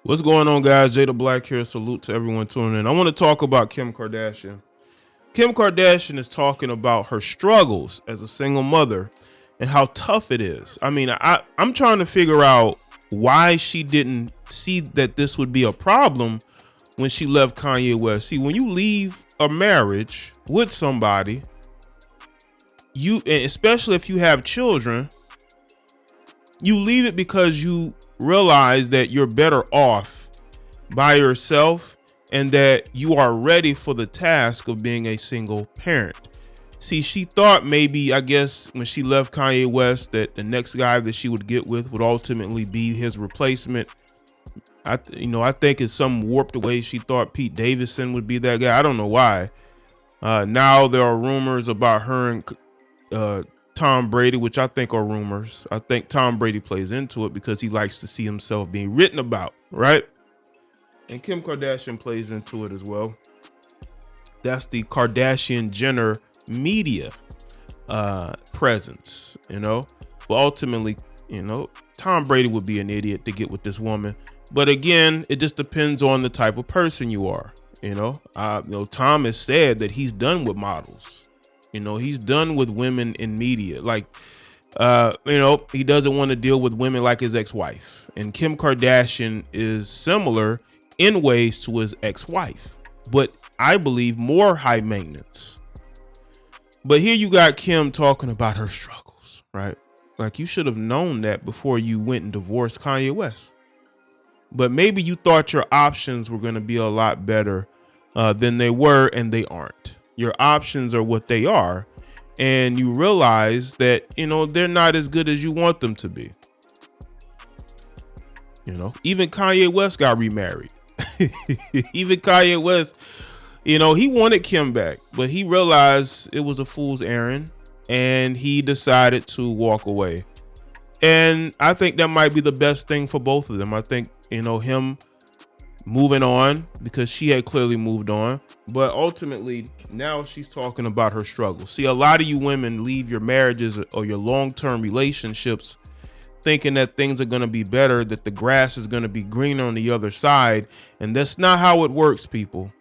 What's going on, guys? Jay the Black here. Salute to everyone tuning in. I want to talk about Kim Kardashian. Kim Kardashian is talking about her struggles as a single mother and how tough it is. I mean, I'm trying to figure out why she didn't see that this would be a problem when she left Kanye West. See, when you leave a marriage with somebody, and especially if you have children, you leave it because you realize that you're better off by yourself and that you are ready for the task of being a single parent. See, she thought maybe, I guess, when she left Kanye West, that the next guy that she would get with would ultimately be his replacement. I think in some warped way she thought Pete Davidson would be that guy. I don't know why. Now there are rumors about her and Tom Brady, which I think are rumors. I think Tom Brady plays into it because he likes to see himself being written about, right? And Kim Kardashian plays into it as well. That's the Kardashian Jenner media presence, But ultimately, Tom Brady would be an idiot to get with this woman. But again, it just depends on the type of person you are. Tom has said that he's done with models. He's done with women in media. He doesn't want to deal with women like his ex-wife. And Kim Kardashian is similar in ways to his ex-wife, but I believe more high maintenance. But here you got Kim talking about her struggles, right? Like, you should have known that before you went and divorced Kanye West. But maybe you thought your options were going to be a lot better than they were, and they aren't. Your options are what they are, and you realize that, they're not as good as you want them to be. Even Kanye West got remarried. Even Kanye West, he wanted Kim back, but he realized it was a fool's errand, and he decided to walk away. And I think that might be the best thing for both of them. I think, him moving on because she had clearly moved on, but ultimately now she's talking about her struggles. See, a lot of you women leave your marriages or your long-term relationships thinking that things are going to be better, that the grass is going to be greener on the other side. And that's not how it works, people.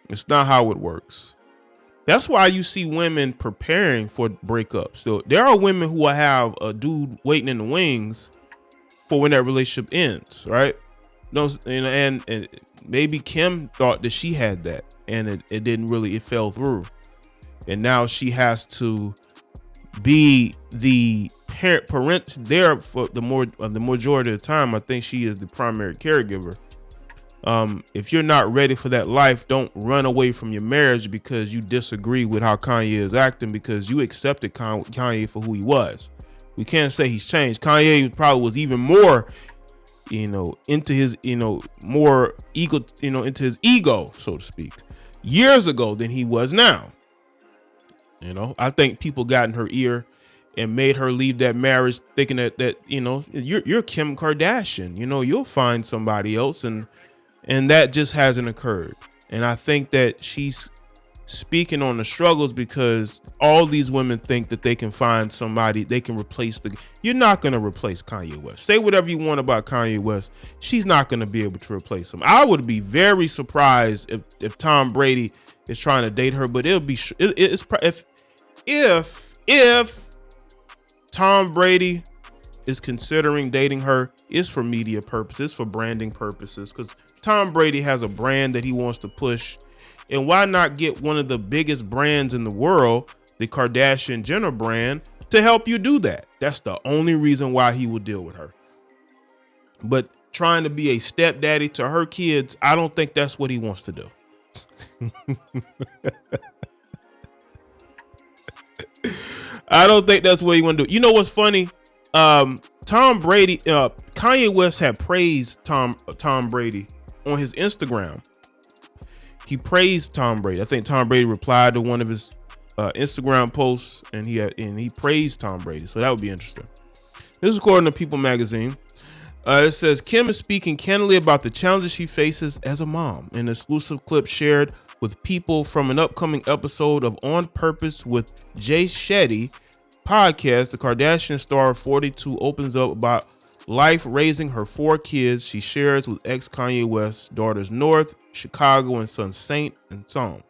It's not how it works. That's why you see women preparing for breakups. So there are women who will have a dude waiting in the wings for when that relationship ends, right? And maybe Kim thought that she had that, and it didn't really, it fell through. And now she has to be the parent there for the majority of the time. I think she is the primary caregiver. If you're not ready for that life, don't run away from your marriage because you disagree with how Kanye is acting, because you accepted Kanye for who he was. We can't say he's changed. Kanye probably was even more into his, more ego, into his ego, so to speak, years ago than he was now. I think people got in her ear and made her leave that marriage thinking that you're Kim Kardashian, you'll find somebody else, and that just hasn't occurred. And I think that she's speaking on the struggles because all these women think that they can find somebody they can replace. You're not going to replace Kanye West. Say whatever you want about Kanye West, she's not going to be able to replace him. I would be very surprised if Tom Brady is trying to date her, but if Tom Brady is considering dating her, it's for media purposes, for branding purposes, because Tom Brady has a brand that he wants to push. And why not get one of the biggest brands in the world, the Kardashian Jenner brand, to help you do that? That's the only reason why he would deal with her. But trying to be a stepdaddy to her kids, I don't think that's what he wants to do. I don't think that's what he want to do. You know what's funny? Tom Brady, Kanye West had praised Tom Brady on his Instagram. He praised Tom Brady. I think Tom Brady replied to one of his Instagram posts, and he praised Tom Brady. So that would be interesting. This is according to People Magazine. It says Kim is speaking candidly about the challenges she faces as a mom. An exclusive clip shared with People from an upcoming episode of On Purpose with Jaye podcast. The Kardashian star 42 opens up about life raising her 4 kids she shares with ex-Kanye West daughters North, Chicago, and son Saint and Psalm.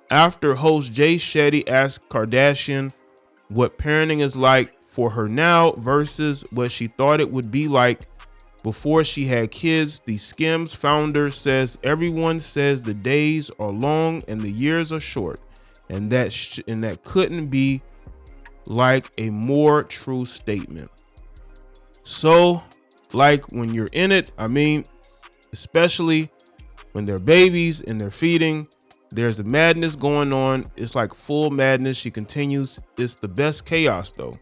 After host Jay Shetty asked Kardashian what parenting is like for her now versus what she thought it would be like before she had kids, the Skims founder says everyone says the days are long and the years are short, and that couldn't be like a more true statement. So, like when you're in it, I mean, especially when they're babies and they're feeding, there's a madness going on. It's like full madness. She continues. It's the best chaos though.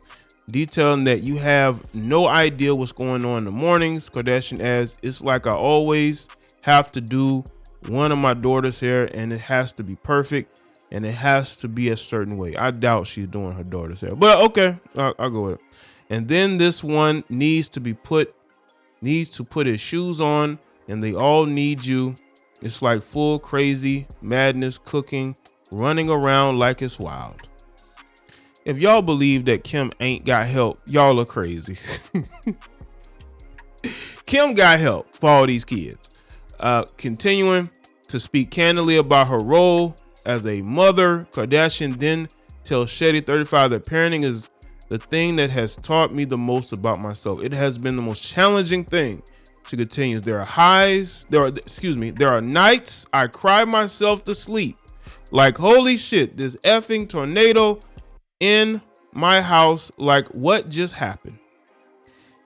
Detailing that you have no idea what's going on in the mornings. Kardashian adds, it's like I always have to do one of my daughter's hair and it has to be perfect and it has to be a certain way. I doubt she's doing her daughter's hair, but okay, I'll go with it. And then this one needs to put his shoes on and they all need you. It's like full crazy madness, cooking, running around like it's wild. If y'all believe that Kim ain't got help, y'all are crazy. Kim got help for all these kids. Continuing to speak candidly about her role as a mother, Kardashian then tells Shetty 35 that parenting is the thing that has taught me the most about myself. It has been the most challenging thing. She continues, there are nights I cry myself to sleep. Like, holy shit, this effing tornado in my house, like what just happened?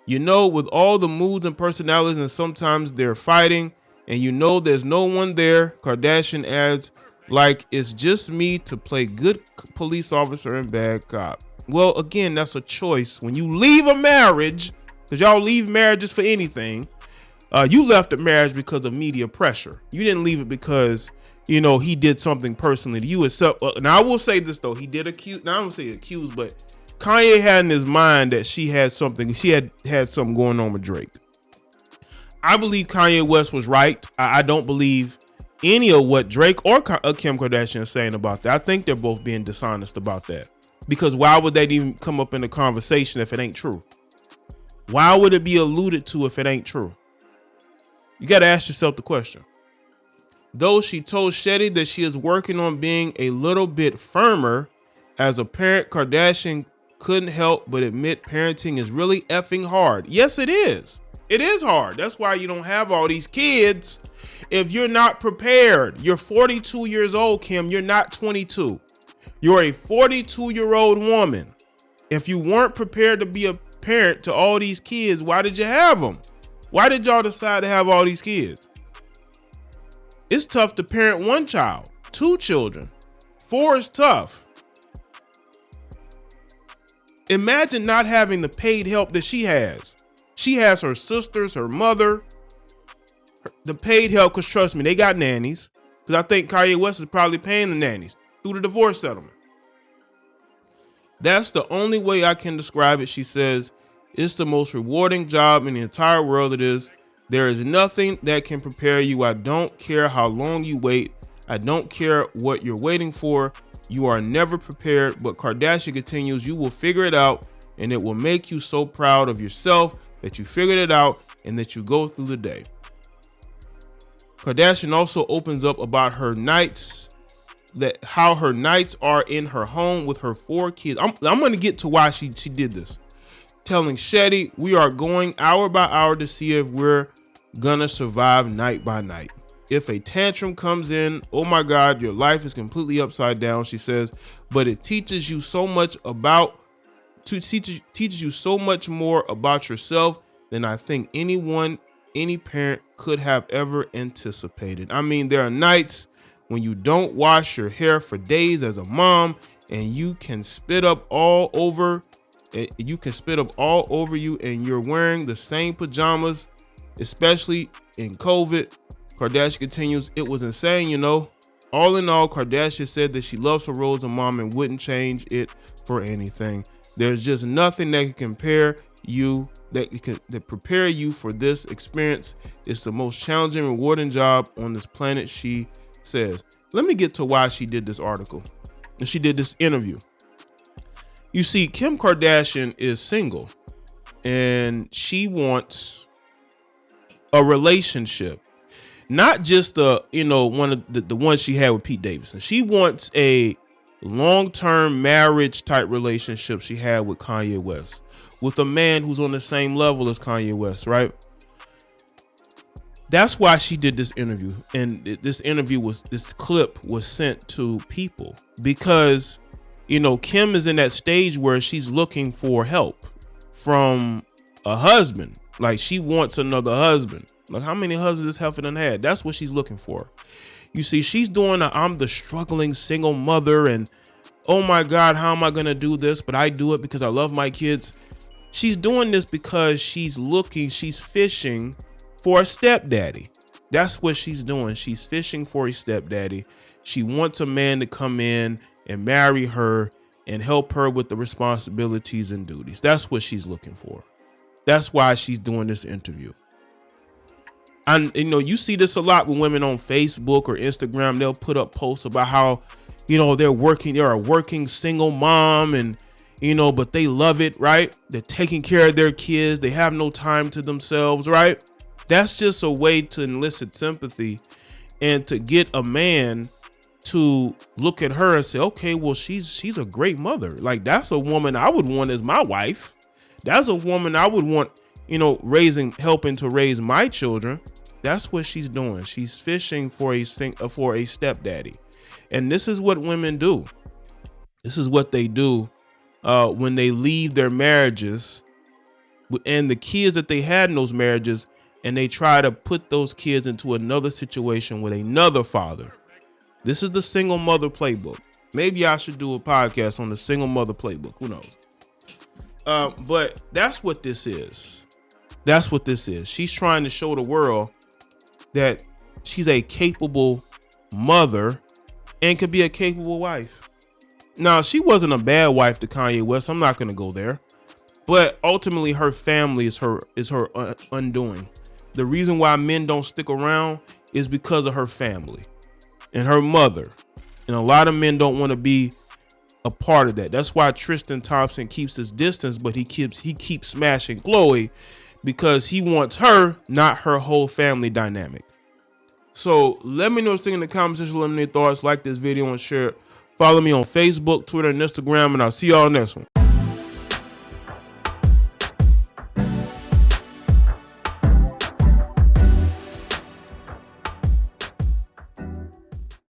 You know, with all the moods and personalities, and sometimes they're fighting, and you know there's no one there. Kardashian adds, like it's just me to play good police officer and bad cop. Well, again, that's a choice. When you leave a marriage, because y'all leave marriages for anything, you left a marriage because of media pressure. You didn't leave it because he did something personally to you. Now I will say this though, he did accuse. Now I don't say accuse, but Kanye had in his mind that she had something going on with Drake. I believe Kanye West was right. I don't believe any of what Drake or Kim Kardashian is saying about that. I think they're both being dishonest about that. Because why would that even come up in a conversation if it ain't true? Why would it be alluded to if it ain't true? You got to ask yourself the question. Though she told Shetty that she is working on being a little bit firmer as a parent, Kardashian couldn't help but admit parenting is really effing hard. Yes, it is. It is hard. That's why you don't have all these kids if you're not prepared. You're 42 years old, Kim. You're not 22. You're a 42-year-old woman. If you weren't prepared to be a parent to all these kids, why did you have them? Why did y'all decide to have all these kids? It's tough to parent one child, 2 children. 4 is tough. Imagine not having the paid help that she has. She has her sisters, her mother, the paid help, because trust me, they got nannies. Because I think Kanye West is probably paying the nannies through the divorce settlement. That's the only way I can describe it. She says, it's the most rewarding job in the entire world. It is. There is nothing that can prepare you. I don't care how long you wait. I don't care what you're waiting for. You are never prepared. But Kardashian continues, you will figure it out, and it will make you so proud of yourself that you figured it out and that you go through the day. Kardashian also opens up about her nights, how her nights are in her home with her 4 kids. I'm going to get to why she did this. Telling Shetty, we are going hour by hour to see if we're gonna survive night by night. If a tantrum comes in, oh my God, your life is completely upside down, she says, but it teaches you so much teaches you so much more about yourself than I think any parent could have ever anticipated. I mean, there are nights when you don't wash your hair for days as a mom and you can spit up all over you and you're wearing the same pajamas, especially in COVID. Kardashian continues, it was insane, All in all, Kardashian said that she loves her role as a mom and wouldn't change it for anything. There's just nothing that can prepare you for this experience. It's the most challenging, rewarding job on this planet, she says. Let me get to why she did this article and she did this interview. You see, Kim Kardashian is single. and she wants a relationship, not just one of the ones she had with Pete Davidson. She wants a long-term marriage type relationship she had with Kanye West, with a man who's on the same level as Kanye West, right? That's why she did this interview. And this clip was sent to people because, Kim is in that stage where she's looking for help from a husband. Like, she wants another husband. Like, how many husbands this heifer done had? That's what she's looking for. You see, she's doing I'm the struggling single mother, and oh my God, how am I going to do this? But I do it because I love my kids. She's doing this because she's fishing for a stepdaddy. That's what she's doing. She's fishing for a stepdaddy. She wants a man to come in and marry her and help her with the responsibilities and duties. That's what she's looking for. That's why she's doing this interview. And you see this a lot with women on Facebook or Instagram. They'll put up posts about how, they're a working single mom, and but they love it, right? They're taking care of their kids. They have no time to themselves, right? That's just a way to elicit sympathy and to get a man to look at her and say, okay, well, she's a great mother. Like, that's a woman I would want as my wife. That's a woman I would want, helping to raise my children. That's what she's doing. She's fishing for a stepdaddy. And this is what women do. This is what they do when they leave their marriages and the kids that they had in those marriages, and they try to put those kids into another situation with another father. This is the single mother playbook. Maybe I should do a podcast on the single mother playbook. Who knows? But that's what this is. That's what this is. She's trying to show the world that she's a capable mother and could be a capable wife. Now, she wasn't a bad wife to Kanye West. I'm not going to go there. But ultimately, her family is her undoing. The reason why men don't stick around is because of her family and her mother. And a lot of men don't want to be a part of that. That's why Tristan Thompson keeps his distance, but he keeps smashing Chloe, because he wants her, not her whole family dynamic. So let me know what you think in the comment section. Let me know your thoughts. Like this video and share it. Follow me on Facebook, Twitter, and Instagram, and I'll see y'all next one.